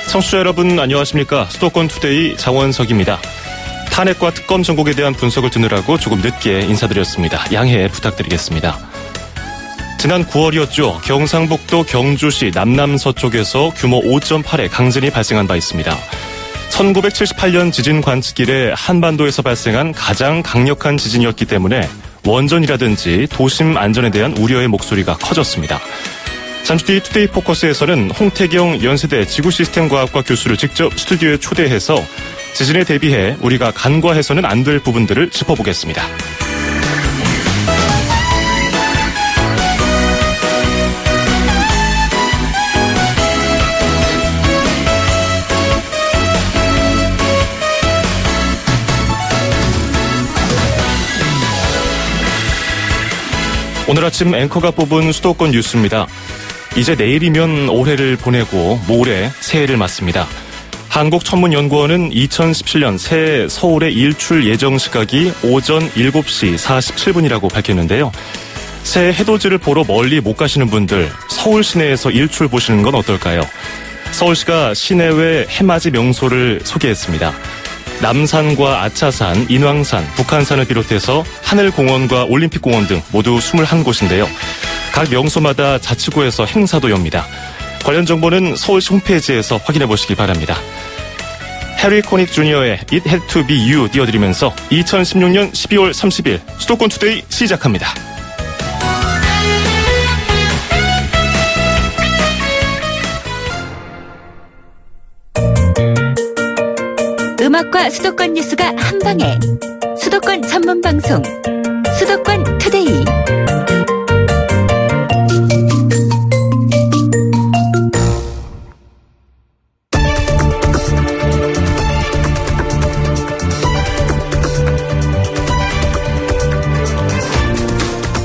청취자 여러분 안녕하십니까. 수도권 투데이 장원석입니다. 탄핵과 특검 전국에 대한 분석을 듣느라고 조금 늦게 인사드렸습니다. 양해 부탁드리겠습니다. 지난 9월이었죠. 경상북도 경주시 남남서쪽에서 규모 5.8의 강진이 발생한 바 있습니다. 1978년 지진 관측 이래 한반도에서 발생한 가장 강력한 지진이었기 때문에 원전이라든지 도심 안전에 대한 우려의 목소리가 커졌습니다. 잠시 뒤 투데이 포커스에서는 홍태경 연세대 지구시스템과학과 교수를 직접 스튜디오에 초대해서 지진에 대비해 우리가 간과해서는 안 될 부분들을 짚어보겠습니다. 오늘 아침 앵커가 뽑은 수도권 뉴스입니다. 이제 내일이면 올해를 보내고 모레 새해를 맞습니다. 한국천문연구원은 2017년 새해 서울의 일출 예정 시각이 오전 7시 47분이라고 밝혔는데요. 새해 해돋이를 보러 멀리 못 가시는 분들, 서울 시내에서 일출 보시는 건 어떨까요? 서울시가 시내외 해맞이 명소를 소개했습니다. 남산과 아차산, 인왕산, 북한산을 비롯해서 하늘공원과 올림픽공원 등 모두 21곳인데요. 각 명소마다 자치구에서 행사도 엽니다. 관련 정보는 서울시 홈페이지에서 확인해 보시기 바랍니다. 해리 코닉 주니어의 It Had to Be You 띄워드리면서 2016년 12월 30일 수도권 투데이 시작합니다. 음악과 수도권 뉴스가 한방에 수도권 전문 방송 수도권 투데이.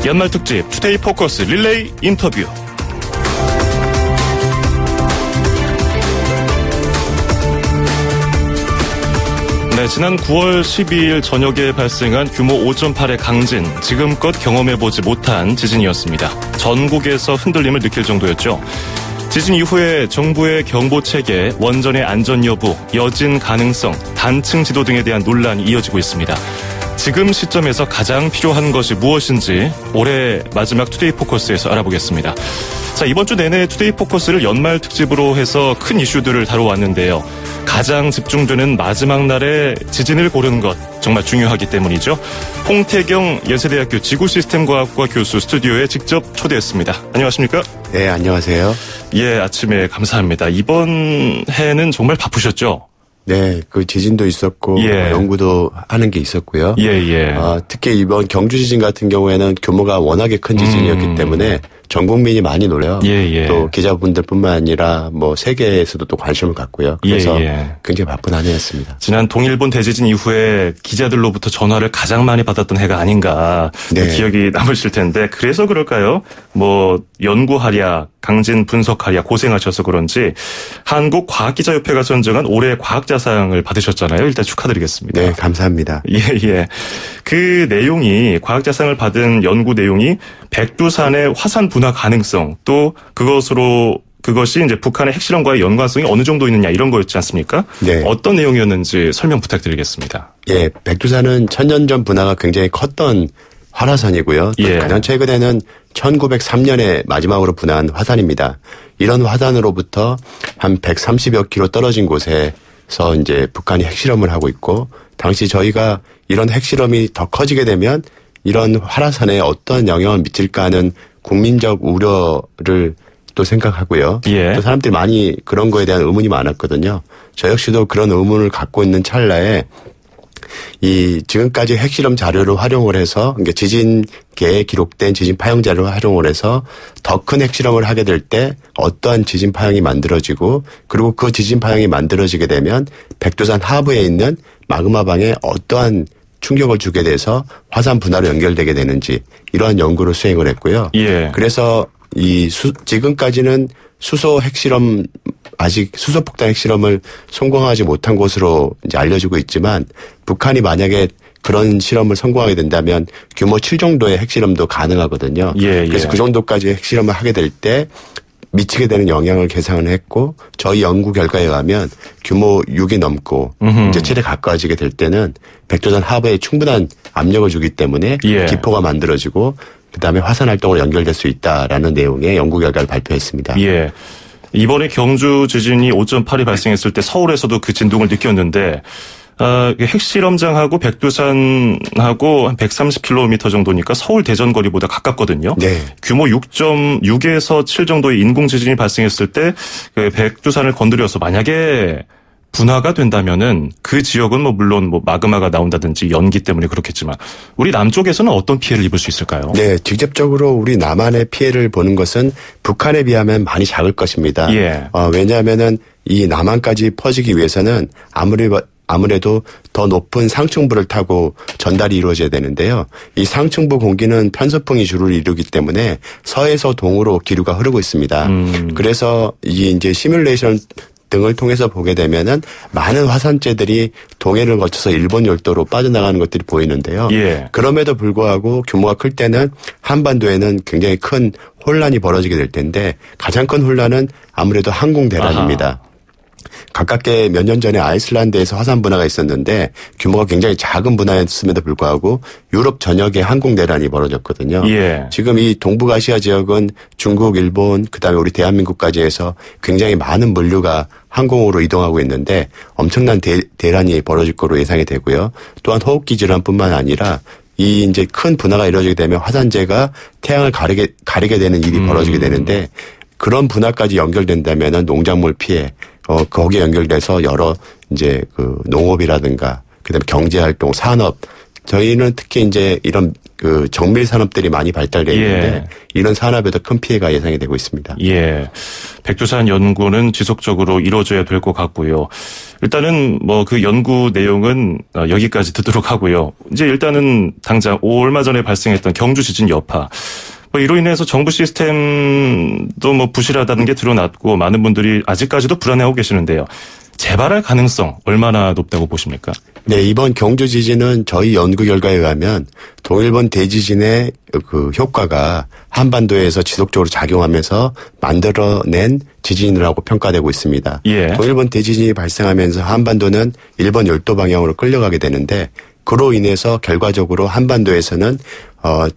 연말 특집 투데이 포커스 릴레이 인터뷰. 네, 지난 9월 12일 저녁에 발생한 규모 5.8의 강진, 지금껏 경험해보지 못한 지진이었습니다. 전국에서 흔들림을 느낄 정도였죠. 지진 이후에 정부의 경보체계, 원전의 안전 여부, 여진 가능성, 단층 지도 등에 대한 논란이 이어지고 있습니다. 지금 시점에서 가장 필요한 것이 무엇인지 올해 마지막 투데이 포커스에서 알아보겠습니다. 자, 이번 주 내내 투데이 포커스를 연말 특집으로 해서 큰 이슈들을 다뤄왔는데요. 가장 집중되는 마지막 날에 지진을 고르는 것 정말 중요하기 때문이죠. 홍태경 연세대학교 지구시스템과학과 교수 스튜디오에 직접 초대했습니다. 안녕하십니까? 네, 안녕하세요. 예, 아침에 감사합니다. 이번 해는 정말 바쁘셨죠? 네, 그 지진도 있었고 예. 연구도 하는 게 있었고요. 예. 특히 이번 경주 지진 같은 경우에는 규모가 워낙에 큰 지진이었기 때문에 전 국민이 많이 놀래요. 예. 또 기자분들뿐만 아니라 뭐 세계에서도 또 관심을 갖고요. 그래서 굉장히 바쁜 한 해였습니다. 지난 동일본 대지진 이후에 기자들로부터 전화를 가장 많이 받았던 해가 아닌가 네. 기억이 남으실 텐데 그래서 그럴까요? 뭐 연구하랴, 강진 분석하랴 고생하셔서 그런지 한국과학기자협회가 선정한 올해 과학자상을 받으셨잖아요. 일단 축하드리겠습니다. 네, 감사합니다. 예. 그 내용이 과학자상을 받은 연구 내용이 백두산의 화산 분화 가능성 또 그것이 이제 북한의 핵실험과의 연관성이 어느 정도 있느냐 이런 거였지 않습니까? 네. 어떤 내용이었는지 설명 부탁드리겠습니다. 예, 백두산은 천년 전 분화가 굉장히 컸던 활화산이고요. 또 가장 최근에는 1903년에 마지막으로 분화한 화산입니다. 이런 화산으로부터 한 130여 킬로 떨어진 곳에서 이제 북한이 핵실험을 하고 있고 당시 저희가 이런 핵실험이 더 커지게 되면 이런 활화산에 어떤 영향을 미칠까 하는 국민적 우려를 또 생각하고요. 또 사람들이 많이 그런 거에 대한 의문이 많았거든요. 저 역시도 그런 의문을 갖고 있는 찰나에 이 지금까지 핵실험 자료를 활용을 해서 그러니까 지진계에 기록된 지진 파형 자료를 활용을 해서 더 큰 핵실험을 하게 될 때 어떠한 지진 파형이 만들어지고 그리고 그 지진 파형이 만들어지게 되면 백두산 하부에 있는 마그마방에 어떠한 충격을 주게 돼서 화산 분화로 연결되게 되는지 이러한 연구를 수행을 했고요. 그래서 지금까지는 수소 핵실험 아직 수소폭탄 핵실험을 성공하지 못한 것으로 이제 알려지고 있지만 북한이 만약에 그런 실험을 성공하게 된다면 규모 7 정도의 핵실험도 가능하거든요. 그래서 그 정도까지 핵실험을 하게 될 때 미치게 되는 영향을 계산을 했고 저희 연구 결과에 의하면 규모 6이 넘고 이제 7에 가까워지게 될 때는 백두산 하부에 충분한 압력을 주기 때문에 예. 기포가 만들어지고 그다음에 화산 활동으로 연결될 수 있다라는 내용의 연구 결과를 발표했습니다. 예. 이번에 경주 지진이 5.8이 발생했을 때 서울에서도 그 진동을 느꼈는데 핵실험장하고 백두산하고 한 130km 정도니까 서울 대전 거리보다 가깝거든요. 네. 규모 6.6에서 7 정도의 인공 지진이 발생했을 때 그 백두산을 건드려서 만약에 분화가 된다면은 그 지역은 뭐 물론 뭐 마그마가 나온다든지 연기 때문에 그렇겠지만 우리 남쪽에서는 어떤 피해를 입을 수 있을까요? 네, 직접적으로 우리 남한의 피해를 보는 것은 북한에 비하면 많이 작을 것입니다. 예. 왜냐하면은 이 남한까지 퍼지기 위해서는 아무래도 더 높은 상층부를 타고 전달이 이루어져야 되는데요. 이 상층부 공기는 편서풍이 주를 이루기 때문에 서에서 동으로 기류가 흐르고 있습니다. 그래서 이 이제 시뮬레이션 등을 통해서 보게 되면은 많은 화산재들이 동해를 거쳐서 일본 열도로 빠져나가는 것들이 보이는데요. 예. 그럼에도 불구하고 규모가 클 때는 한반도에는 굉장히 큰 혼란이 벌어지게 될 텐데 가장 큰 혼란은 아무래도 항공 대란입니다. 아하. 가깝게 몇 년 전에 아이슬란드에서 화산 분화가 있었는데 규모가 굉장히 작은 분화였음에도 불구하고 유럽 전역에 항공 대란이 벌어졌거든요. 예. 지금 이 동북아시아 지역은 중국, 일본, 그다음에 우리 대한민국까지 해서 굉장히 많은 물류가 항공으로 이동하고 있는데 엄청난 대란이 벌어질 거로 예상이 되고요. 또한 호흡기 질환뿐만 아니라 이 이제 큰 분화가 이루어지게 되면 화산재가 태양을 가리게 되는 일이 벌어지게 되는데 그런 분화까지 연결된다면은 농작물 피해, 거기에 연결돼서 여러 이제 그 농업이라든가 그다음에 경제 활동, 산업 저희는 특히 이제 이런 그 정밀 산업들이 많이 발달되어 있는데 예. 이런 산업에도 큰 피해가 예상이 되고 있습니다. 예. 백두산 연구는 지속적으로 이루어져야 될 것 같고요. 일단은 뭐 그 연구 내용은 여기까지 듣도록 하고요. 이제 일단은 당장 얼마 전에 발생했던 경주 지진 여파. 뭐 이로 인해서 정부 시스템도 뭐 부실하다는 게 드러났고 많은 분들이 아직까지도 불안해하고 계시는데요. 재발할 가능성 얼마나 높다고 보십니까? 네, 이번 경주 지진은 저희 연구 결과에 의하면 동일본 대지진의 그 효과가 한반도에서 지속적으로 작용하면서 만들어낸 지진이라고 평가되고 있습니다. 예. 동일본 대지진이 발생하면서 한반도는 일본 열도 방향으로 끌려가게 되는데 그로 인해서 결과적으로 한반도에서는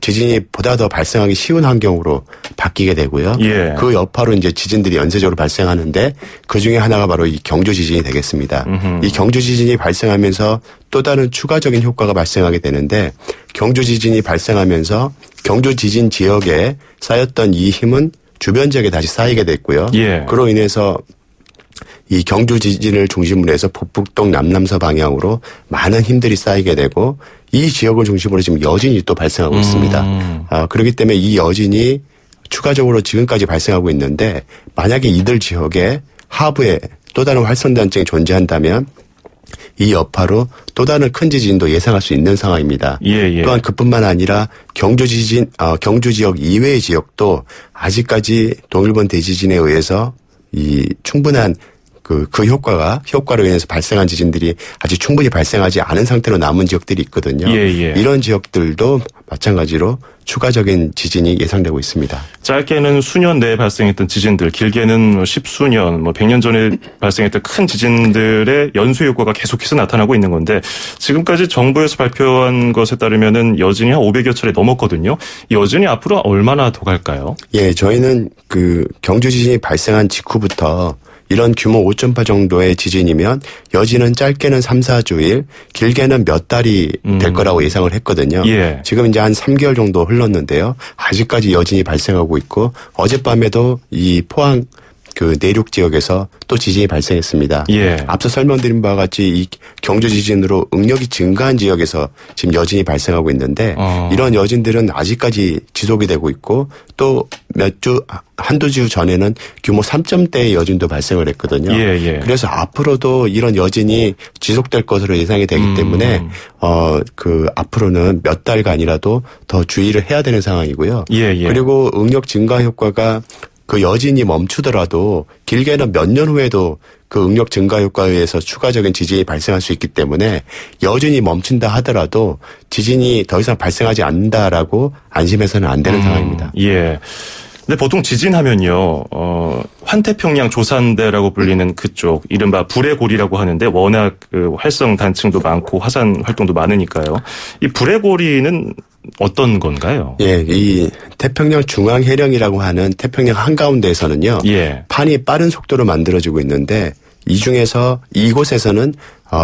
지진이 보다 더 발생하기 쉬운 환경으로 바뀌게 되고요. 예. 그 여파로 이제 지진들이 연쇄적으로 발생하는데 그 중에 하나가 바로 이 경주 지진이 되겠습니다. 이 경주 지진이 발생하면서 또 다른 추가적인 효과가 발생하게 되는데 경주 지진이 발생하면서 경주 지진 지역에 쌓였던 이 힘은 주변 지역에 다시 쌓이게 됐고요. 예. 그로 인해서 이 경주 지진을 중심으로 해서 북북동 남남서 방향으로 많은 힘들이 쌓이게 되고 이 지역을 중심으로 지금 여진이 또 발생하고 있습니다. 그렇기 때문에 이 여진이 추가적으로 지금까지 발생하고 있는데 만약에 이들 지역에 하부에 또 다른 활성단층이 존재한다면 이 여파로 또 다른 큰 지진도 예상할 수 있는 상황입니다. 예. 또한 그뿐만 아니라 경주 지역 이외의 지역도 아직까지 동일본 대지진에 의해서 이 충분한 그 효과로 인해서 발생한 지진들이 아직 충분히 발생하지 않은 상태로 남은 지역들이 있거든요. 예. 이런 지역들도 마찬가지로 추가적인 지진이 예상되고 있습니다. 짧게는 수년 내에 발생했던 지진들, 길게는 십수년, 100년 전에 발생했던 큰 지진들의 연쇄 효과가 계속해서 나타나고 있는 건데 지금까지 정부에서 발표한 것에 따르면은 여진이 한 500여 차례 넘었거든요. 이 여진이 앞으로 얼마나 더 갈까요? 예, 저희는 그 경주 지진이 발생한 직후부터 이런 규모 5.8 정도의 지진이면 여진은 짧게는 3, 4주일, 길게는 몇 달이 될 거라고 예상을 했거든요. 예. 지금 이제 한 3개월 정도 흘렀는데요. 아직까지 여진이 발생하고 있고 어젯밤에도 이 포항 그 내륙 지역에서 또 지진이 발생했습니다. 예. 앞서 설명드린 바와 같이 이 경주 지진으로 응력이 증가한 지역에서 지금 여진이 발생하고 있는데 이런 여진들은 아직까지 지속이 되고 있고 또 한두 주 전에는 규모 3점대의 여진도 발생을 했거든요. 예. 그래서 앞으로도 이런 여진이 지속될 것으로 예상이 되기 때문에 그 앞으로는 몇 달간이라도 더 주의를 해야 되는 상황이고요. 예. 그리고 응력 증가 효과가 그 여진이 멈추더라도 길게는 몇 년 후에도 그 응력 증가 효과에 의해서 추가적인 지진이 발생할 수 있기 때문에 여진이 멈춘다 하더라도 지진이 더 이상 발생하지 않는다라고 안심해서는 안 되는 상황입니다. 예. 근데 보통 지진하면요, 환태평양 조산대라고 불리는 그쪽, 이른바 불의 고리라고 하는데 워낙 그 활성 단층도 많고 화산 활동도 많으니까요. 이 불의 고리는 어떤 건가요? 예, 이 태평양 중앙해령이라고 하는 태평양 한가운데에서는요. 예. 판이 빠른 속도로 만들어지고 있는데 이 중에서 이곳에서는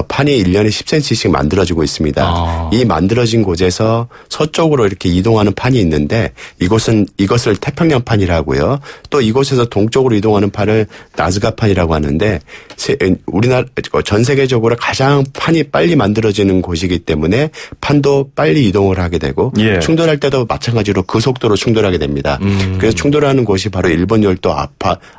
판이 1년에 10cm씩 만들어지고 있습니다. 아. 이 만들어진 곳에서 서쪽으로 이렇게 이동하는 판이 있는데 이것을 태평양판이라고요. 또 이곳에서 동쪽으로 이동하는 판을 나즈가판이라고 하는데 우리나라 전 세계적으로 가장 판이 빨리 만들어지는 곳이기 때문에 판도 빨리 이동을 하게 되고 예. 충돌할 때도 마찬가지로 그 속도로 충돌하게 됩니다. 그래서 충돌하는 곳이 바로 일본 열도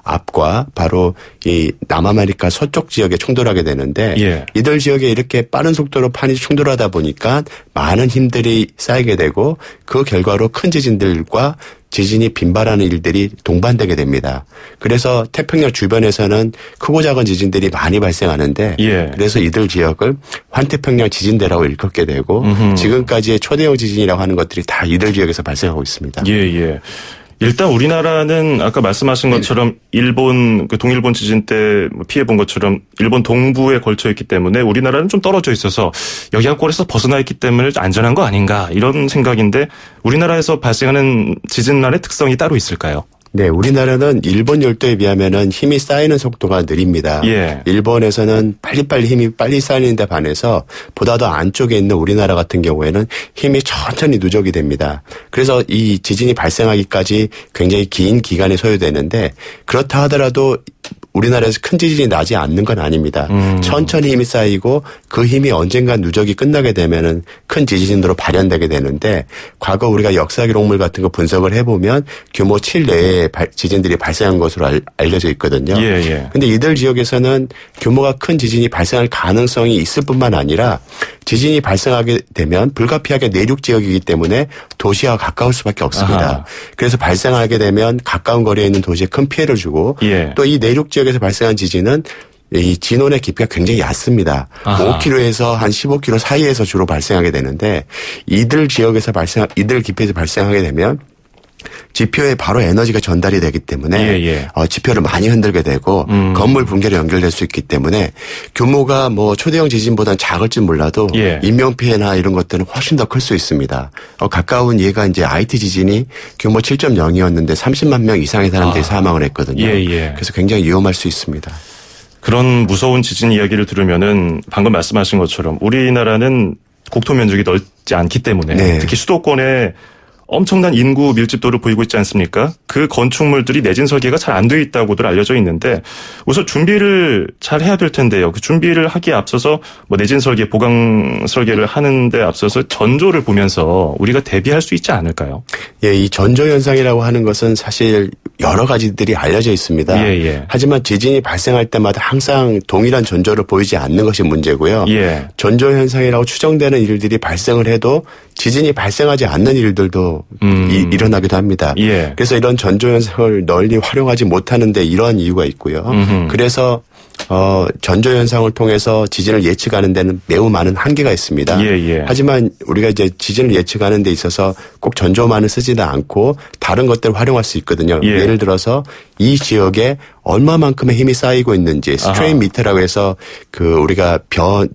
앞과 바로 이 남아메리카 서쪽 지역에 충돌하게 되는데 예. 이들 지역에 이렇게 빠른 속도로 판이 충돌하다 보니까 많은 힘들이 쌓이게 되고 그 결과로 큰 지진들과 지진이 빈발하는 일들이 동반되게 됩니다. 그래서 태평양 주변에서는 크고 작은 지진들이 많이 발생하는데 예. 그래서 이들 지역을 환태평양 지진대라고 일컫게 되고 지금까지의 초대형 지진이라고 하는 것들이 다 이들 지역에서 발생하고 있습니다. 예, 예. 일단 우리나라는 아까 말씀하신 것처럼 일본 그 동일본 지진 때 피해 본 것처럼 일본 동부에 걸쳐 있기 때문에 우리나라는 좀 떨어져 있어서 영향권에서 벗어나 있기 때문에 안전한 거 아닌가 이런 생각인데 우리나라에서 발생하는 지진만의 특성이 따로 있을까요? 네, 우리나라는 일본 열도에 비하면은 힘이 쌓이는 속도가 느립니다. 예. 일본에서는 빨리빨리 힘이 빨리 쌓이는데 반해서 보다 더 안쪽에 있는 우리나라 같은 경우에는 힘이 천천히 누적이 됩니다. 그래서 이 지진이 발생하기까지 굉장히 긴 기간이 소요되는데 그렇다 하더라도 우리나라에서 큰 지진이 나지 않는 건 아닙니다. 천천히 힘이 쌓이고 그 힘이 언젠가 누적이 끝나게 되면은 큰 지진으로 발현되게 되는데 과거 우리가 역사 기록물 같은 거 분석을 해보면 규모 7 내에 지진들이 발생한 것으로 알려져 있거든요. 예. 근데 이들 지역에서는 규모가 큰 지진이 발생할 가능성이 있을 뿐만 아니라 지진이 발생하게 되면 불가피하게 내륙 지역이기 때문에 도시와 가까울 수밖에 없습니다. 아하. 그래서 발생하게 되면 가까운 거리에 있는 도시에 큰 피해를 주고 예. 또 이 내륙 지역에서 발생한 지진은 이 진원의 깊이가 굉장히 얕습니다. 아하. 5km에서 한 15km 사이에서 주로 발생하게 되는데 이들 깊이에서 발생하게 되면 지표에 바로 에너지가 전달이 되기 때문에 예. 지표를 많이 흔들게 되고 건물 붕괴로 연결될 수 있기 때문에 규모가 뭐 초대형 지진보다는 작을지 몰라도 예. 인명피해나 이런 것들은 훨씬 더 클 수 있습니다. 가까운 예가 이제 IT 지진이 규모 7.0이었는데 30만 명 이상의 사람들이 사망을 했거든요. 예. 그래서 굉장히 위험할 수 있습니다. 그런 무서운 지진 이야기를 들으면은 방금 말씀하신 것처럼 우리나라는 국토 면적이 넓지 않기 때문에 네. 특히 수도권에 엄청난 인구 밀집도를 보이고 있지 않습니까? 그 건축물들이 내진 설계가 잘 안 돼 있다고들 알려져 있는데 우선 준비를 잘 해야 될 텐데요. 그 준비를 하기에 앞서서 뭐 내진 설계, 보강 설계를 하는데 앞서서 전조를 보면서 우리가 대비할 수 있지 않을까요? 예, 이 전조 현상이라고 하는 것은 사실 여러 가지들이 알려져 있습니다. 예. 하지만 지진이 발생할 때마다 항상 동일한 전조를 보이지 않는 것이 문제고요. 예. 전조 현상이라고 추정되는 일들이 발생을 해도 지진이 발생하지 않는 일들도 일어나기도 합니다. 예. 그래서 이런 전조 현상을 널리 활용하지 못하는데 이러한 이유가 있고요. 그래서 전조 현상을 통해서 지진을 예측하는 데는 매우 많은 한계가 있습니다. 예. 하지만 우리가 이제 지진을 예측하는 데 있어서 꼭 전조만을 쓰지는 않고 다른 것들을 활용할 수 있거든요. 예. 예를 들어서 이 지역에 얼마만큼의 힘이 쌓이고 있는지 스트레인 미터라고 해서 그 우리가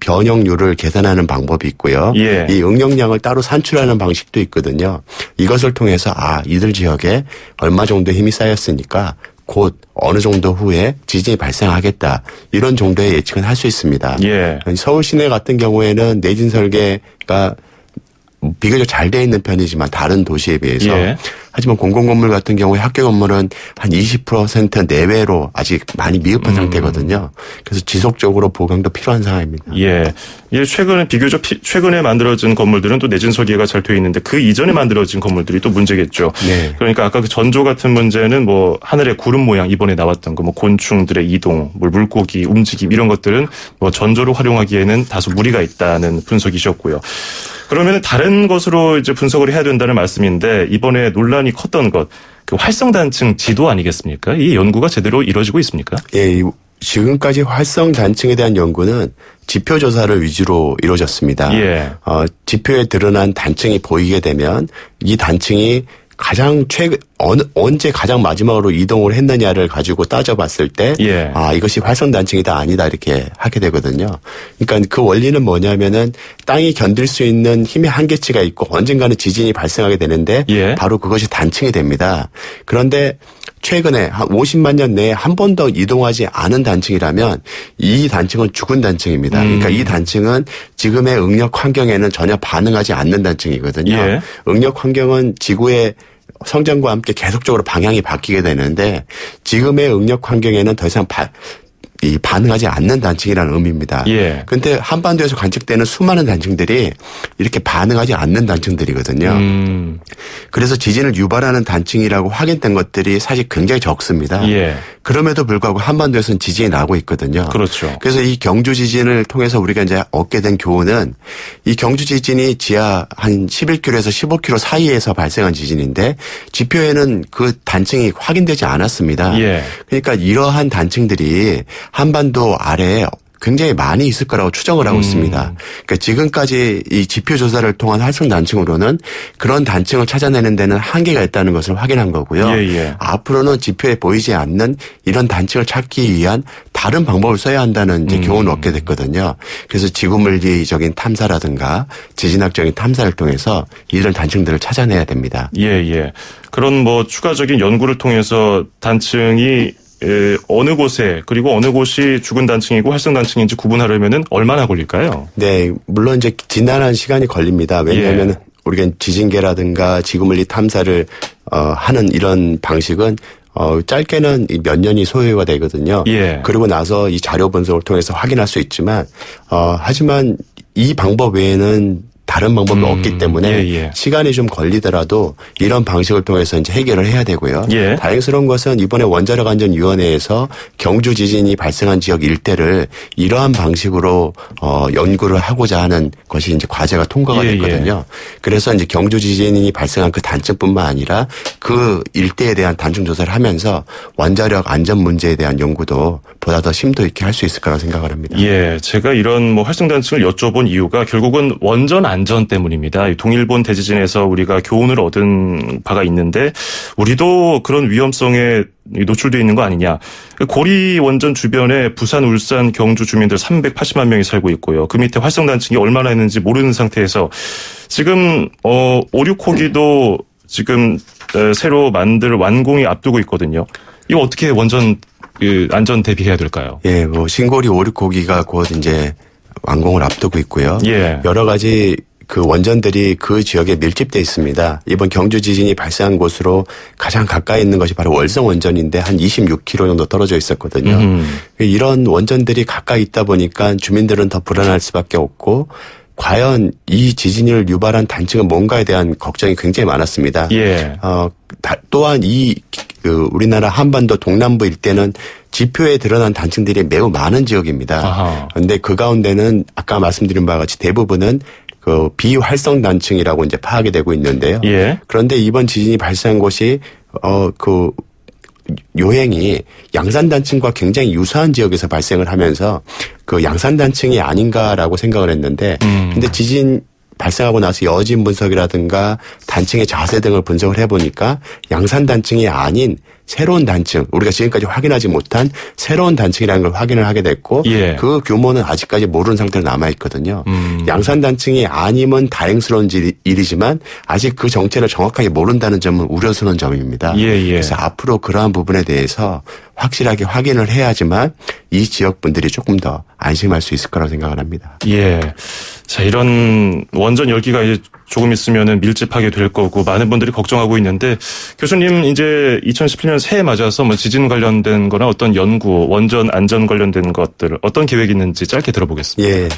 변형률을 계산하는 방법이 있고요. 예. 이 응용량을 따로 산출하는 방식도 있거든요. 이것을 통해서 이들 지역에 얼마 정도 힘이 쌓였으니까 곧 어느 정도 후에 지진이 발생하겠다. 이런 정도의 예측은 할 수 있습니다. 예. 서울 시내 같은 경우에는 내진 설계가 비교적 잘 돼 있는 편이지만 다른 도시에 비해서 예. 하지만 공공건물 같은 경우에 학교 건물은 한 20% 내외로 아직 많이 미흡한 상태거든요. 그래서 지속적으로 보강도 필요한 상황입니다. 예. 최근에 비교적 최근에 만들어진 건물들은 또 내진 설계가 잘 돼 있는데 그 이전에 만들어진 건물들이 또 문제겠죠. 네. 그러니까 아까 그 전조 같은 문제는 뭐 하늘의 구름 모양 이번에 나왔던 거 뭐 곤충들의 이동, 물고기 움직임 이런 것들은 뭐 전조로 활용하기에는 다소 무리가 있다는 분석이셨고요. 그러면 다른 것으로 이제 분석을 해야 된다는 말씀인데 이번에 논란이 컸던 것, 그 활성단층 지도 아니겠습니까? 이 연구가 제대로 이루어지고 있습니까? 예, 지금까지 활성 단층에 대한 연구는 지표 조사를 위주로 이루어졌습니다. 예. 지표에 드러난 단층이 보이게 되면 이 단층이 가장 언제 가장 마지막으로 이동을 했느냐를 가지고 따져봤을 때, 예. 이것이 활성단층이다 아니다 이렇게 하게 되거든요. 그러니까 그 원리는 뭐냐면은 땅이 견딜 수 있는 힘의 한계치가 있고 언젠가는 지진이 발생하게 되는데 예. 바로 그것이 단층이 됩니다. 그런데 최근에 한 50만 년 내에 한 번도 이동하지 않은 단층이라면 이 단층은 죽은 단층입니다. 그러니까 이 단층은 지금의 응력 환경에는 전혀 반응하지 않는 단층이거든요. 예. 응력 환경은 지구의 성장과 함께 계속적으로 방향이 바뀌게 되는데 지금의 응력 환경에는 더 이상 반응하지 않는 단층이라는 의미입니다. 예. 근데 한반도에서 관측되는 수많은 단층들이 이렇게 반응하지 않는 단층들이거든요. 그래서 지진을 유발하는 단층이라고 확인된 것들이 사실 굉장히 적습니다. 예. 그럼에도 불구하고 한반도에서는 지진이 나고 있거든요. 그렇죠. 그래서 이 경주 지진을 통해서 우리가 이제 얻게 된 교훈은 이 경주 지진이 지하 한 11km에서 15km 사이에서 발생한 지진인데 지표에는 그 단층이 확인되지 않았습니다. 예. 그러니까 이러한 단층들이 한반도 아래에 굉장히 많이 있을 거라고 추정을 하고 있습니다. 그러니까 지금까지 이 지표 조사를 통한 활성 단층으로는 그런 단층을 찾아내는 데는 한계가 있다는 것을 확인한 거고요. 예. 앞으로는 지표에 보이지 않는 이런 단층을 찾기 위한 다른 방법을 써야 한다는 이제 교훈을 얻게 됐거든요. 그래서 지구물리적인 탐사라든가 지진학적인 탐사를 통해서 이런 단층들을 찾아내야 됩니다. 예. 그런 뭐 추가적인 연구를 통해서 단층이 어느 곳에 그리고 어느 곳이 죽은 단층이고 활성 단층인지 구분하려면은 얼마나 걸릴까요? 네, 물론 이제 지난한 시간이 걸립니다. 왜냐하면 우리가 지진계라든가 지구물리 탐사를 하는 이런 방식은 짧게는 몇 년이 소요가 되거든요. 예. 그리고 나서 이 자료 분석을 통해서 확인할 수 있지만 하지만 이 방법 외에는 다른 방법이 없기 때문에 시간이 좀 걸리더라도 이런 방식을 통해서 이제 해결을 해야 되고요. 다행스러운 것은 이번에 원자력 안전위원회에서 경주 지진이 발생한 지역 일대를 이러한 방식으로 연구를 하고자 하는 것이 이제 과제가 통과가 됐거든요. 그래서 이제 경주 지진이 발생한 그 단층뿐만 아니라 그 일대에 대한 단층 조사를 하면서 원자력 안전 문제에 대한 연구도 보다 더 심도 있게 할 수 있을 거라고 생각을 합니다. 예, 제가 이런 뭐 활성 단층을 여쭤본 이유가 결국은 원전 안전 때문입니다. 동일본 대지진에서 우리가 교훈을 얻은 바가 있는데 우리도 그런 위험성에 노출되어 있는 거 아니냐. 고리 원전 주변에 부산, 울산, 경주 주민들 380만 명이 살고 있고요. 그 밑에 활성 단층이 얼마나 있는지 모르는 상태에서 지금 5, 6호기도 지금 새로 만들 완공이 앞두고 있거든요. 이거 어떻게 원전 안전 대비해야 될까요? 예, 뭐 신고리 5, 6호기가 곧 이제 완공을 앞두고 있고요. 여러 가지 그 원전들이 그 지역에 밀집돼 있습니다. 이번 경주 지진이 발생한 곳으로 가장 가까이 있는 것이 바로 월성 원전인데 한 26km 정도 떨어져 있었거든요. 이런 원전들이 가까이 있다 보니까 주민들은 더 불안할 수밖에 없고 과연 이 지진을 유발한 단층은 뭔가에 대한 걱정이 굉장히 많았습니다. 또한 우리나라 한반도 동남부 일대는 지표에 드러난 단층들이 매우 많은 지역입니다. 그런데 그 가운데는 아까 말씀드린 바와 같이 대부분은 그 비활성 단층이라고 이제 파악이 되고 있는데요. 그런데 이번 지진이 발생한 곳이 그 요행이 양산 단층과 굉장히 유사한 지역에서 발생을 하면서 그 양산 단층이 아닌가라고 생각을 했는데 근데 지진 발생하고 나서 여진 분석이라든가 단층의 자세 등을 분석을 해보니까 양산 단층이 아닌 새로운 단층, 우리가 지금까지 확인하지 못한 새로운 단층이라는 걸 확인을 하게 됐고 그 규모는 아직까지 모르는 상태로 남아있거든요. 양산 단층이 아니면 다행스러운 일이지만 아직 그 정체를 정확하게 모른다는 점은 우려스러운 점입니다. 그래서 앞으로 그러한 부분에 대해서 확실하게 확인을 해야지만 이 지역 분들이 조금 더 안심할 수 있을 거라고 생각을 합니다. 자, 이런 원전 열기가 이제 조금 있으면은 밀집하게 될 거고 많은 분들이 걱정하고 있는데 교수님 이제 2017년 새해 맞아서 뭐 지진 관련된 거나 어떤 연구, 원전 안전 관련된 것들 어떤 계획이 있는지 짧게 들어보겠습니다.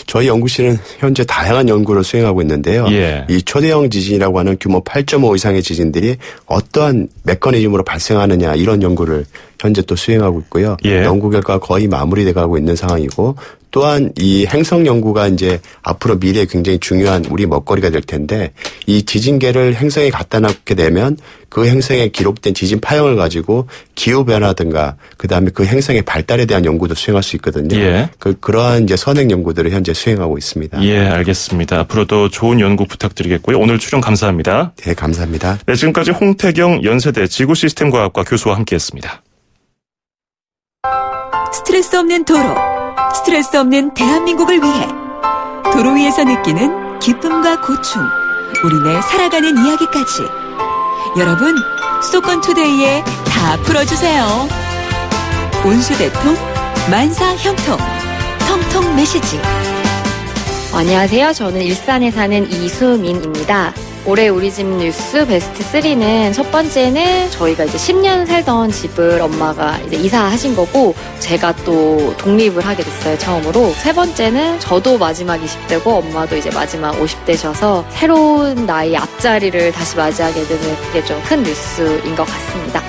저희 연구실은 현재 다양한 연구를 수행하고 있는데요. 이 초대형 지진이라고 하는 규모 8.5 이상의 지진들이 어떠한 메커니즘으로 발생하느냐 이런 연구를 현재 또 수행하고 있고요. 예. 연구 결과가 거의 마무리돼 가고 있는 상황이고 또한 이 행성 연구가 이제 앞으로 미래에 굉장히 중요한 우리 먹거리가 될 텐데 이 지진계를 행성에 갖다 놓게 되면 그 행성에 기록된 지진 파형을 가지고 기후 변화든가 그다음에 그 행성의 발달에 대한 연구도 수행할 수 있거든요. 예. 그러한 이제 선행 연구들을 현재 수행하고 있습니다. 예, 알겠습니다. 앞으로도 좋은 연구 부탁드리겠고요. 오늘 출연 감사합니다. 네, 감사합니다. 네, 지금까지 홍태경 연세대 지구시스템과학과 교수와 함께했습니다. 스트레스 없는 도로, 스트레스 없는 대한민국을 위해 도로 위에서 느끼는 기쁨과 고충, 우리네 살아가는 이야기까지 여러분 수도권 투데이에 다 풀어주세요. 운수대통 만사형통 통통 메시지. 안녕하세요. 저는 일산에 사는 이수민입니다. 올해 우리 집 뉴스 베스트 3는 첫 번째는 저희가 이제 10년 살던 집을 엄마가 이제 이사하신 거고 제가 또 독립을 하게 됐어요, 처음으로. 세 번째는 저도 마지막 20대고 엄마도 이제 마지막 50대셔서 새로운 나이 앞자리를 다시 맞이하게 되는 그게 좀 큰 뉴스인 것 같습니다.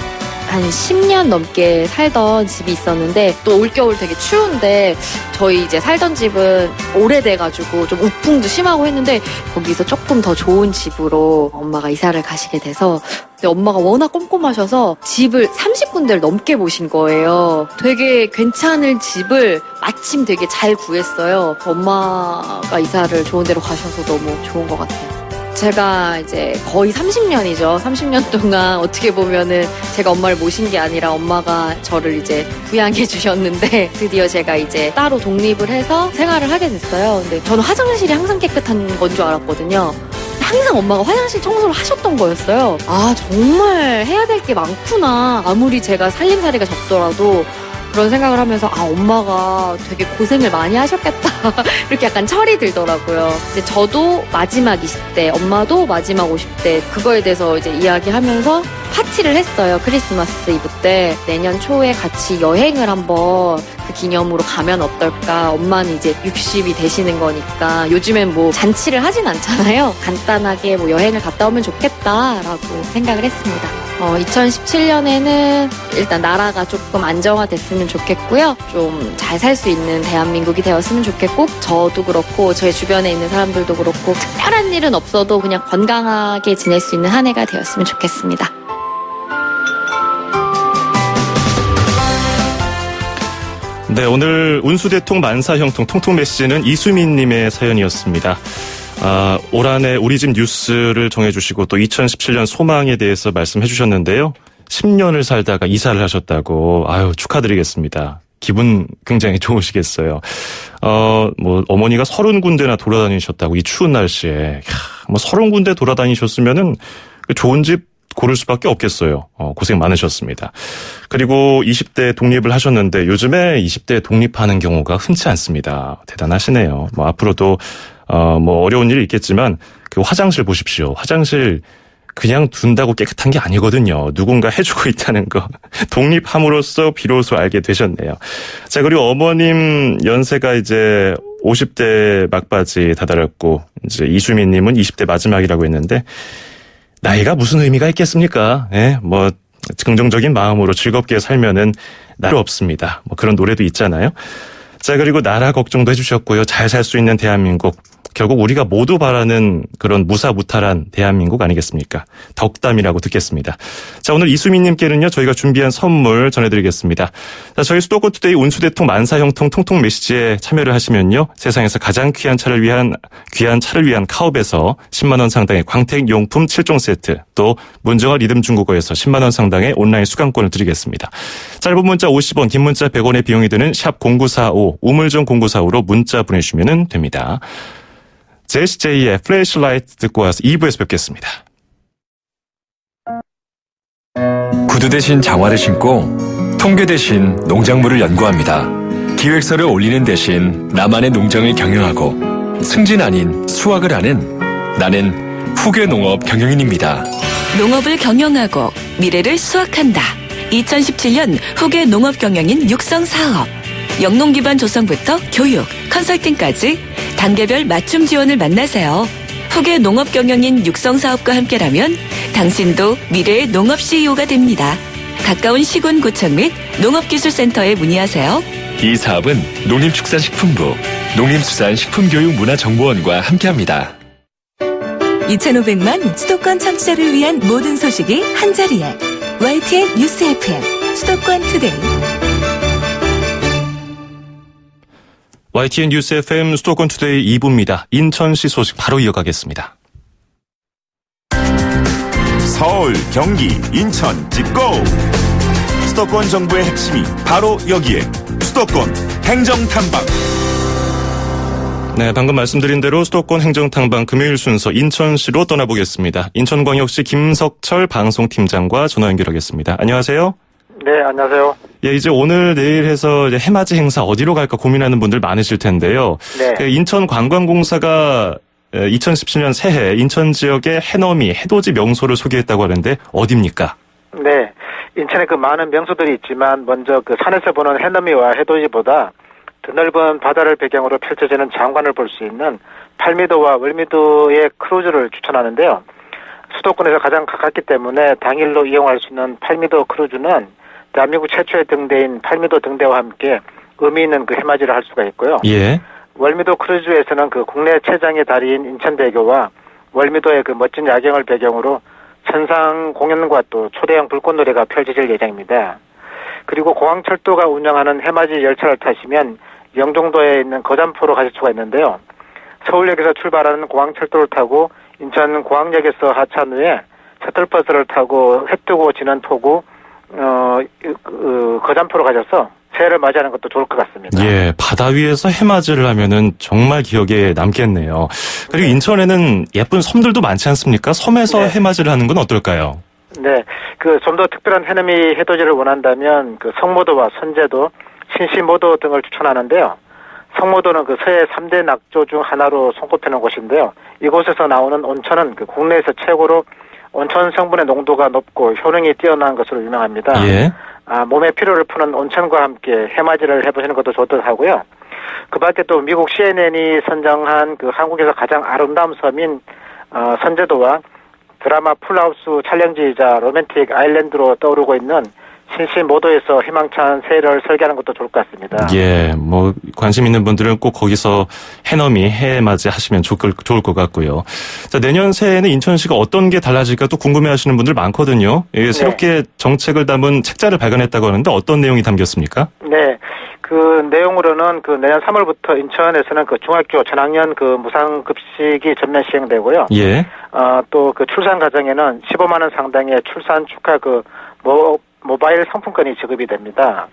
한 10년 넘게 살던 집이 있었는데 또 올겨울 되게 추운데 저희 이제 살던 집은 오래돼가지고 좀 우풍도 심하고 했는데 거기서 조금 더 좋은 집으로 엄마가 이사를 가시게 돼서 근데 엄마가 워낙 꼼꼼하셔서 집을 30군데를 넘게 보신 거예요. 되게 괜찮은 집을 마침 되게 잘 구했어요. 엄마가 이사를 좋은 데로 가셔서 너무 좋은 것 같아요. 제가 이제 거의 30년이죠. 30년 동안 어떻게 보면은 제가 엄마를 모신 게 아니라 엄마가 저를 이제 부양해 주셨는데 드디어 제가 이제 따로 독립을 해서 생활을 하게 됐어요. 근데 저는 화장실이 항상 깨끗한 건 줄 알았거든요. 항상 엄마가 화장실 청소를 하셨던 거였어요. 아, 정말 해야 될 게 많구나. 아무리 제가 살림살이가 적더라도 그런 생각을 하면서 아, 엄마가 되게 고생을 많이 하셨겠다. 이렇게 약간 철이 들더라고요. 이제 저도 마지막 20대, 엄마도 마지막 50대 그거에 대해서 이제 이야기하면서 파티를 했어요. 크리스마스 이브 때. 내년 초에 같이 여행을 한번 그 기념으로 가면 어떨까. 엄마는 이제 60이 되시는 거니까 요즘엔 뭐 잔치를 하진 않잖아요. 간단하게 뭐 여행을 갔다 오면 좋겠다라고 생각을 했습니다. 2017년에는 일단 나라가 조금 안정화됐으면 좋겠고요. 좀 잘 살 수 있는 대한민국이 되었으면 좋겠고 저도 그렇고 저희 주변에 있는 사람들도 그렇고 특별한 일은 없어도 그냥 건강하게 지낼 수 있는 한 해가 되었으면 좋겠습니다. 네, 오늘 운수대통 만사형통 통통 메시지는 이수민님의 사연이었습니다. 올 한해 우리 집 뉴스를 정해주시고 또 2017년 소망에 대해서 말씀해 주셨는데요. 10년을 살다가 이사를 하셨다고. 아유, 축하드리겠습니다. 기분 굉장히 좋으시겠어요. 뭐, 어머니가 30군데나 돌아다니셨다고, 이 추운 날씨에. 뭐, 30군데 돌아다니셨으면은 좋은 집 고를 수밖에 없겠어요. 고생 많으셨습니다. 그리고 20대 독립을 하셨는데 요즘에 20대 독립하는 경우가 흔치 않습니다. 대단하시네요. 뭐, 앞으로도 뭐, 어려운 일이 있겠지만, 그 화장실 보십시오. 화장실 그냥 둔다고 깨끗한 게 아니거든요. 누군가 해주고 있다는 거. 독립함으로써 비로소 알게 되셨네요. 자, 그리고 어머님 연세가 이제 50대 막바지 다다랐고, 이제 이수민님은 20대 마지막이라고 했는데, 나이가 무슨 의미가 있겠습니까? 예, 뭐, 긍정적인 마음으로 즐겁게 살면은 나이 없습니다. 뭐 그런 노래도 있잖아요. 자, 그리고 나라 걱정도 해주셨고요. 잘 살 수 있는 대한민국. 결국 우리가 모두 바라는 그런 무사무탈한 대한민국 아니겠습니까? 덕담이라고 듣겠습니다. 자, 오늘 이수민님께는요, 저희가 준비한 선물 전해드리겠습니다. 자, 저희 수도권 투데이 운수대통 만사형통 통통 메시지에 참여를 하시면요, 세상에서 가장 귀한 차를 위한 카옵에서 10만 원 상당의 광택 용품 7종 세트, 또 문정아 리듬 중국어에서 10만 원 상당의 온라인 수강권을 드리겠습니다. 짧은 문자 50원, 긴 문자 100원의 비용이 드는 샵 0945, 우물정 0945로 문자 보내주시면 됩니다. 제시제이의 플래시라이트 듣고 와서 2부에서 뵙겠습니다. 구두 대신 장화를 신고 통계 대신 농작물을 연구합니다. 기획서를 올리는 대신 나만의 농장을 경영하고 승진 아닌 수확을 하는 나는 후계 농업 경영인입니다. 농업을 경영하고 미래를 수확한다. 2017년 후계 농업 경영인 육성 사업. 영농 기반 조성부터 교육, 컨설팅까지 단계별 맞춤 지원을 만나세요. 후계 농업 경영인 육성 사업과 함께라면 당신도 미래의 농업 CEO가 됩니다. 가까운 시군 구청 및 농업기술센터에 문의하세요. 이 사업은 농림축산식품부, 농림수산식품교육문화정보원과 함께합니다. 2,500만 수도권 청취자를 위한 모든 소식이 한자리에 YTN 뉴스 FM 수도권 투데이. YTN 뉴스 FM 수도권 투데이 2부입니다. 인천시 소식 바로 이어가겠습니다. 서울, 경기, 인천 찍고! 수도권 정부의 핵심이 바로 여기에 수도권 행정탐방. 네, 방금 말씀드린 대로 수도권 행정탐방 금요일 순서 인천시로 떠나보겠습니다. 인천광역시 김석철 방송팀장과 전화 연결하겠습니다. 안녕하세요. 네, 안녕하세요. 예, 이제 오늘 내일 해서 이제 해맞이 행사 어디로 갈까 고민하는 분들 많으실 텐데요. 네. 인천관광공사가 2017년 새해 인천 지역의 해넘이, 해돋이 명소를 소개했다고 하는데 어디입니까? 네. 인천에 그 많은 명소들이 있지만 먼저 그 산에서 보는 해넘이와 해돋이보다 드넓은 바다를 배경으로 펼쳐지는 장관을 볼 수 있는 팔미도와 월미도의 크루즈를 추천하는데요. 수도권에서 가장 가깝기 때문에 당일로 이용할 수 있는 팔미도 크루즈는 대한민국 최초의 등대인 팔미도 등대와 함께 의미 있는 그 해맞이를 할 수가 있고요. 예. 월미도 크루즈에서는 그 국내 최장의 다리인 인천대교와 월미도의 그 멋진 야경을 배경으로 천상 공연과 또 초대형 불꽃놀이가 펼쳐질 예정입니다. 그리고 공항철도가 운영하는 해맞이 열차를 타시면 영종도에 있는 거잔포로 가실 수가 있는데요. 서울역에서 출발하는 공항철도를 타고 인천 공항역에서 하차 후에 셔틀버스를 타고 해 뜨고 지는 포구 거잔포로 가셔서 새해를 맞이하는 것도 좋을 것 같습니다. 예, 바다 위에서 해맞이를 하면은 정말 기억에 남겠네요. 그리고 네. 인천에는 예쁜 섬들도 많지 않습니까? 섬에서 네. 해맞이를 하는 건 어떨까요? 네, 그 좀 더 특별한 해넘이 해돋이를 원한다면 그 성모도와 선제도, 신시모도 등을 추천하는데요. 성모도는 그 서해 3대 낙조 중 하나로 손꼽히는 곳인데요. 이곳에서 나오는 온천은 그 국내에서 최고로 온천 성분의 농도가 높고 효능이 뛰어난 것으로 유명합니다. 예. 몸의 피로를 푸는 온천과 함께 해맞이를 해보시는 것도 좋다고 하고요. 그 밖에 또 미국 CNN이 선정한 그 한국에서 가장 아름다운 섬인 선제도와 드라마 풀하우스 촬영지이자 로맨틱 아일랜드로 떠오르고 있는 신시모도에서 희망찬 새해를 설계하는 것도 좋을 것 같습니다. 예, 뭐 관심 있는 분들은 꼭 거기서 해넘이 해맞이 하시면 좋을 것 같고요. 자, 내년 새해에는 인천시가 어떤 게 달라질까 또 궁금해하시는 분들 많거든요. 예, 새롭게 정책을 담은 책자를 발간했다고 하는데 어떤 내용이 담겼습니까? 네, 그 내용으로는 그 내년 3월부터 인천에서는 그 중학교 전학년 그 무상급식이 전면 시행되고요. 예. 또 그 출산 가정에는 15만 원 상당의 출산 축하 그 모바일 상품권이 지급이 됩니다.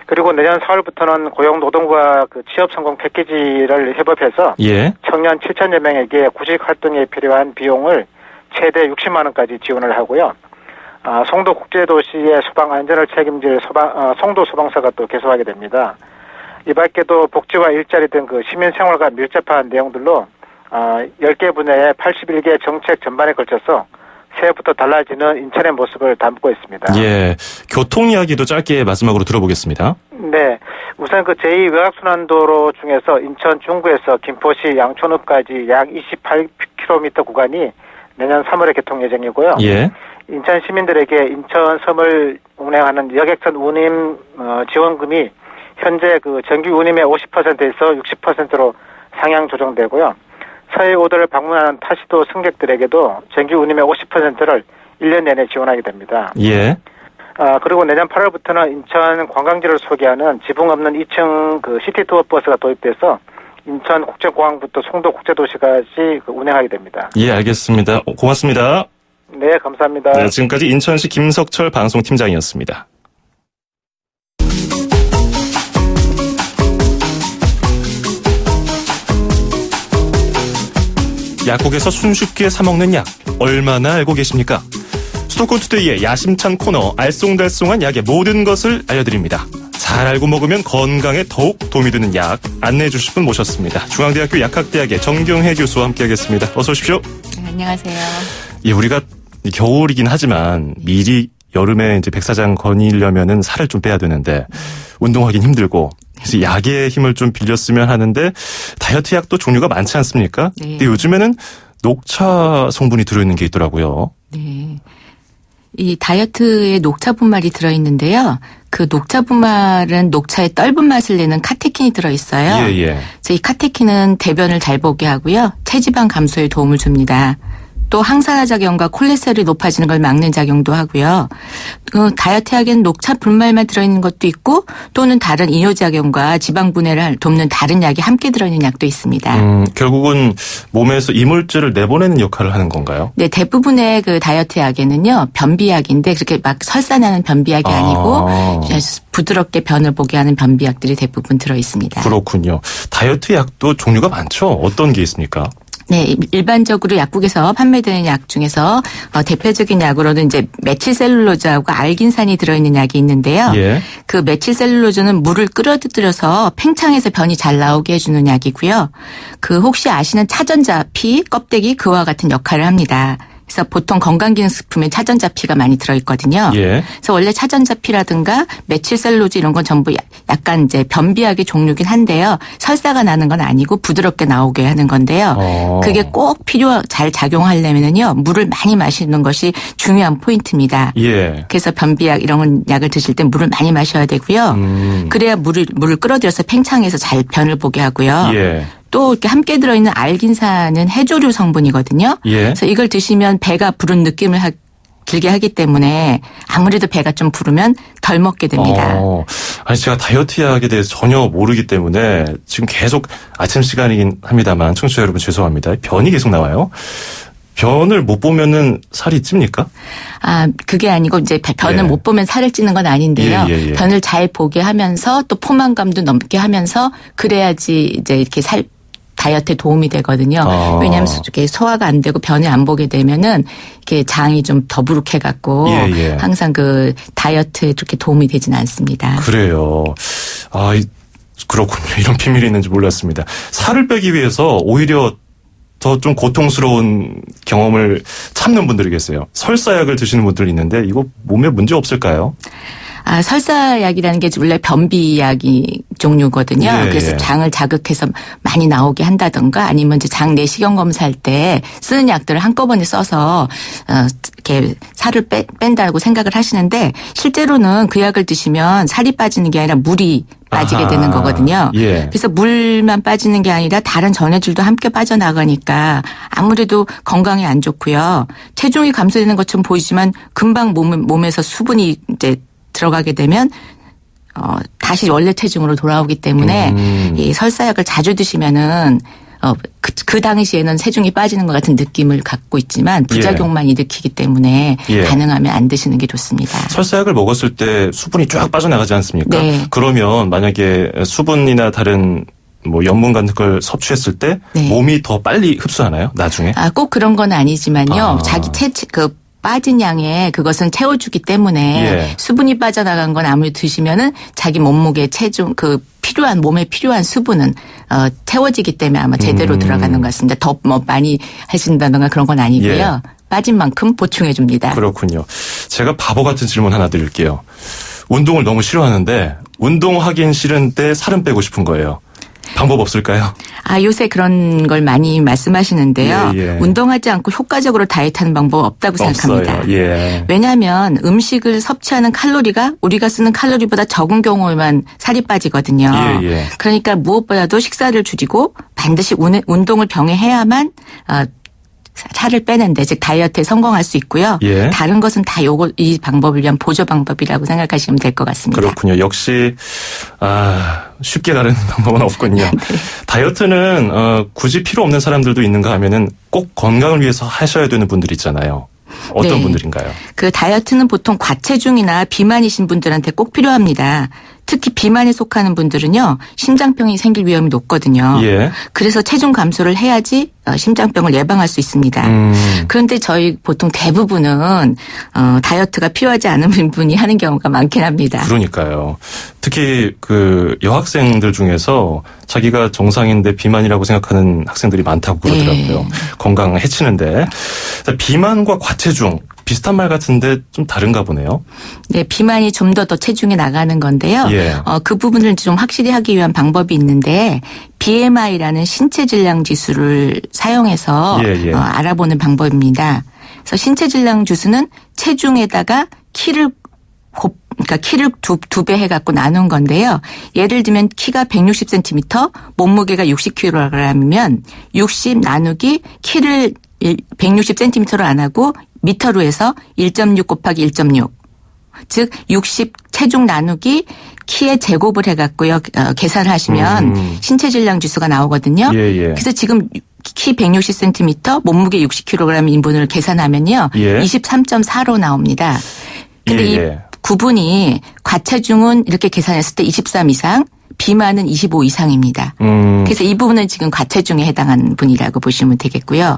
그리고 내년 4월부터는 고용노동부와 그 취업 성공 패키지를 협업해서 예. 청년 7천여 명에게 구직 활동에 필요한 비용을 최대 60만 원까지 지원을 하고요. 송도 국제도시의 소방 안전을 책임질 송도 소방서가 또 개소하게 됩니다. 이 밖에도 복지와 일자리 등 그 시민 생활과 밀접한 내용들로 10개 분야의 81개 정책 전반에 걸쳐서 새해부터 달라지는 인천의 모습을 담고 있습니다. 예. 교통 이야기도 짧게 마지막으로 들어보겠습니다. 네. 우선 그 제2외곽순환도로 중에서 인천 중구에서 김포시 양촌읍까지 약 28km 구간이 내년 3월에 개통 예정이고요. 예. 인천 시민들에게 인천 섬을 운행하는 여객선 운임 지원금이 현재 그 정규 운임의 50%에서 60%로 상향 조정되고요. 서해 오도를 방문하는 타시도 승객들에게도 정규 운임의 50%를 1년 내내 지원하게 됩니다. 예. 그리고 내년 8월부터는 인천 관광지를 소개하는 지붕 없는 2층 그 시티 투어 버스가 도입돼서 인천 국제공항부터 송도 국제도시까지 운행하게 됩니다. 예, 알겠습니다. 고맙습니다. 네, 감사합니다. 네, 지금까지 인천시 김석철 방송팀장이었습니다. 약국에서 손쉽게 사먹는 약 얼마나 알고 계십니까? 수도권 투데이의 야심찬 코너 알쏭달쏭한 약의 모든 것을 알려드립니다. 잘 알고 먹으면 건강에 더욱 도움이 되는 약 안내해 주실 분 모셨습니다. 중앙대학교 약학대학의 정경혜 교수와 함께하겠습니다. 어서 오십시오. 네, 안녕하세요. 예, 우리가 겨울이긴 하지만 미리 여름에 이제 백사장 거니려면은 살을 좀 빼야 되는데 운동하긴 힘들고 그래서 약의 힘을 좀 빌렸으면 하는데 다이어트 약도 종류가 많지 않습니까? 네. 근데 요즘에는 녹차 성분이 들어있는 게 있더라고요. 네. 이 다이어트에 녹차 분말이 들어있는데요. 그 녹차 분말은 녹차의 떫은 맛을 내는 카테킨이 들어있어요. 예, 예. 그래서 이 카테킨은 대변을 잘 보게 하고요. 체지방 감소에 도움을 줍니다. 또 항산화 작용과 콜레스테롤이 높아지는 걸 막는 작용도 하고요. 다이어트약에는 녹차 분말만 들어있는 것도 있고 또는 다른 이뇨작용과 지방 분해를 돕는 다른 약이 함께 들어있는 약도 있습니다. 결국은 몸에서 이물질을 내보내는 역할을 하는 건가요? 네, 대부분의 그 다이어트 약에는요, 변비약인데 그렇게 막 설사나는 변비약이 아니고 부드럽게 변을 보게 하는 변비약들이 대부분 들어있습니다. 그렇군요. 다이어트 약도 종류가 많죠? 어떤 게 있습니까? 네, 일반적으로 약국에서 판매되는 약 중에서 대표적인 약으로는 이제 메칠셀룰로즈하고 알긴산이 들어있는 약이 있는데요. 예. 그 메칠셀룰로즈는 물을 끓여들여서 팽창해서 변이 잘 나오게 해주는 약이고요. 그 혹시 아시는 차전자 피 껍데기 그와 같은 역할을 합니다. 그래서 보통 건강기능식품에 차전자피가 많이 들어있거든요. 예. 그래서 원래 차전자피라든가 메칠셀룰로즈 이런 건 전부 약간 이제 변비약의 종류긴 한데요. 설사가 나는 건 아니고 부드럽게 나오게 하는 건데요. 그게 꼭 잘 작용하려면요. 물을 많이 마시는 것이 중요한 포인트입니다. 예. 그래서 변비약 이런 약을 드실 때 물을 많이 마셔야 되고요. 그래야 물을 끌어들여서 팽창해서 잘 변을 보게 하고요. 예. 또 이렇게 함께 들어있는 알긴산은 해조류 성분이거든요. 예. 그래서 이걸 드시면 배가 부른 느낌을 들게 하기 때문에 아무래도 배가 좀 부르면 덜 먹게 됩니다. 아니 제가 다이어트 약에 대해서 전혀 모르기 때문에 지금 계속 아침 시간이긴 합니다만 청취자 여러분 죄송합니다. 변이 계속 나와요. 변을 못 보면은 살이 찝니까? 아, 그게 아니고 이제 변을 예. 못 보면 살을 찌는 건 아닌데요. 예. 변을 잘 보게 하면서 또 포만감도 넘게 하면서 그래야지 이제 이렇게 다이어트에 도움이 되거든요. 왜냐하면 이렇게 소화가 안 되고 변을 안 보게 되면은 이렇게 장이 좀 더부룩해 갖고 예. 항상 그 다이어트에 그렇게 도움이 되지는 않습니다. 그래요. 그렇군요. 이런 비밀이 있는지 몰랐습니다. 살을 빼기 위해서 오히려 더 좀 고통스러운 경험을 참는 분들이 계세요. 설사약을 드시는 분들이 있는데 이거 몸에 문제 없을까요? 아, 설사약이라는 게 원래 변비약이 종류거든요. 예, 그래서 예. 장을 장을 자극해서 많이 나오게 한다던가 아니면 이제 장 내시경 검사할 때 쓰는 약들을 한꺼번에 써서 이렇게 살을 뺀다고 생각을 하시는데 실제로는 그 약을 드시면 살이 빠지는 게 아니라 물이 빠지게 되는 거거든요. 예. 그래서 물만 빠지는 게 아니라 다른 전해질도 함께 빠져나가니까 아무래도 건강에 안 좋고요. 체중이 감소되는 것처럼 보이지만 금방 몸에서 수분이 이제 들어가게 되면 다시 원래 체중으로 돌아오기 때문에 이 설사약을 자주 드시면은 그 당시에는 체중이 빠지는 것 같은 느낌을 갖고 있지만 부작용만 일으키기 때문에 가능하면 안 드시는 게 좋습니다. 설사약을 먹었을 때 수분이 쫙 빠져나가지 않습니까? 네. 그러면 만약에 수분이나 다른 뭐 염분 같은 걸 섭취했을 때 네. 몸이 더 빨리 흡수하나요? 나중에? 아, 꼭 그런 건 아니지만요. 자기 빠진 양에 그것은 채워주기 때문에 예. 수분이 빠져나간 건 아무리 드시면은 자기 몸무게 체중 몸에 필요한 수분은 채워지기 때문에 아마 제대로 들어가는 것 같습니다. 더 많이 하신다던가 그런 건 아니고요. 예. 빠진 만큼 보충해 줍니다. 그렇군요. 제가 바보 같은 질문 하나 드릴게요. 운동을 너무 싫어하는데 운동하긴 싫은데 살은 빼고 싶은 거예요. 방법 없을까요? 아, 요새 그런 걸 많이 말씀하시는데요. 예. 운동하지 않고 효과적으로 다이어트하는 방법 없다고 생각합니다. 없어요. 예. 왜냐하면 음식을 섭취하는 칼로리가 우리가 쓰는 칼로리보다 적은 경우에만 살이 빠지거든요. 예. 그러니까 무엇보다도 식사를 줄이고 반드시 운동을 병행해야만 살을 빼는데 즉 다이어트에 성공할 수 있고요. 예. 다른 것은 다 이 방법을 위한 보조 방법이라고 생각하시면 될 것 같습니다. 그렇군요. 역시 쉽게 가는 방법은 없군요. 네. 다이어트는 굳이 필요 없는 사람들도 있는가 하면은 꼭 건강을 위해서 하셔야 되는 분들이 있잖아요. 어떤 네. 분들인가요? 그 다이어트는 보통 과체중이나 비만이신 분들한테 꼭 필요합니다. 특히 비만에 속하는 분들은요. 심장병이 생길 위험이 높거든요. 예. 그래서 체중 감소를 해야지 심장병을 예방할 수 있습니다. 그런데 저희 보통 대부분은 다이어트가 필요하지 않은 분이 하는 경우가 많긴 합니다. 그러니까요. 특히 그 여학생들 중에서 자기가 정상인데 비만이라고 생각하는 학생들이 많다고 그러더라고요. 네. 건강 해치는데. 비만과 과체중 비슷한 말 같은데 좀 다른가 보네요. 네, 비만이 좀 더 체중이 나가는 건데요. 예. 그 부분을 좀 확실히 하기 위한 방법이 있는데 BMI라는 신체 질량 지수를 사용해서 예. 알아보는 방법입니다. 그래서 신체 질량 지수는 체중에다가 키를 그러니까 키를 두 배 해갖고 나눈 건데요. 예를 들면 키가 160cm, 몸무게가 60kg이면 60 나누기 키를 160cm로 안 하고 미터로 해서 1.6 곱하기 1.6. 즉 60 체중 나누기 키의 제곱을 해갖고요. 계산을 하시면 신체 질량 지수가 나오거든요. 그래서 지금 키 160cm, 몸무게 60kg 인분을 계산하면요. 23.4로 나옵니다. 근데 이 구분이 과체중은 이렇게 계산했을 때 23 이상, 비만은 25 이상입니다. 그래서 이 부분은 지금 과체중에 해당하는 분이라고 보시면 되겠고요.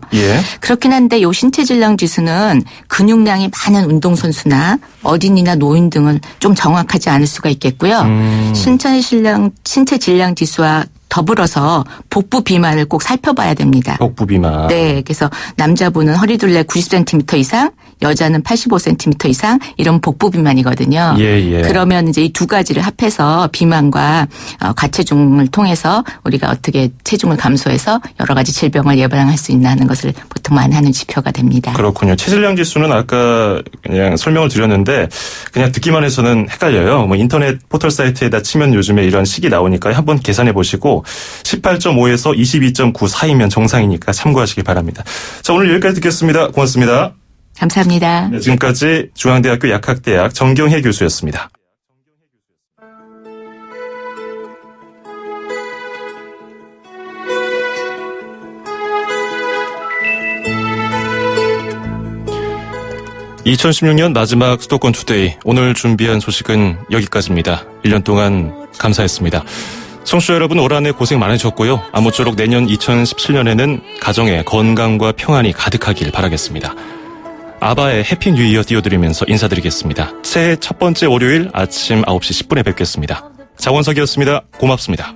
그렇긴 한데 요 신체 질량 지수는 근육량이 많은 운동선수나 어린이나 노인 등은 좀 정확하지 않을 수가 있겠고요. 신체 질량 지수와 더불어서 복부 비만을 꼭 살펴봐야 됩니다. 복부 비만. 네. 그래서 남자분은 허리둘레 90cm 이상, 여자는 85cm 이상 이런 복부 비만이거든요. 그러면 이제 이 두 가지를 합해서 비만과 과체중을 통해서 우리가 어떻게 체중을 감소해서 여러 가지 질병을 예방할 수 있나 하는 것을 보통 많이 하는 지표가 됩니다. 그렇군요. 체질량 지수는 아까 그냥 설명을 드렸는데 그냥 듣기만 해서는 헷갈려요. 뭐 인터넷 포털 사이트에다 치면 요즘에 이런 식이 나오니까 한번 계산해 보시고 18.5에서 22.9 사이면 정상이니까 참고하시기 바랍니다. 자, 오늘 여기까지 듣겠습니다. 고맙습니다. 감사합니다. 네, 지금까지 중앙대학교 약학대학 정경혜 교수였습니다. (2016년) 마지막 수도권 투데이, 오늘 준비한 소식은 여기까지입니다. 1년 동안 감사했습니다. 청취자 여러분, 올 한 해 고생 많으셨고요. 아무쪼록 내년 2017년에는 가정에 건강과 평안이 가득하길 바라겠습니다. 아바의 해피 뉴 이어 띄워드리면서 인사드리겠습니다. 새해 첫 번째 월요일 아침 9시 10분에 뵙겠습니다. 장원석이었습니다. 고맙습니다.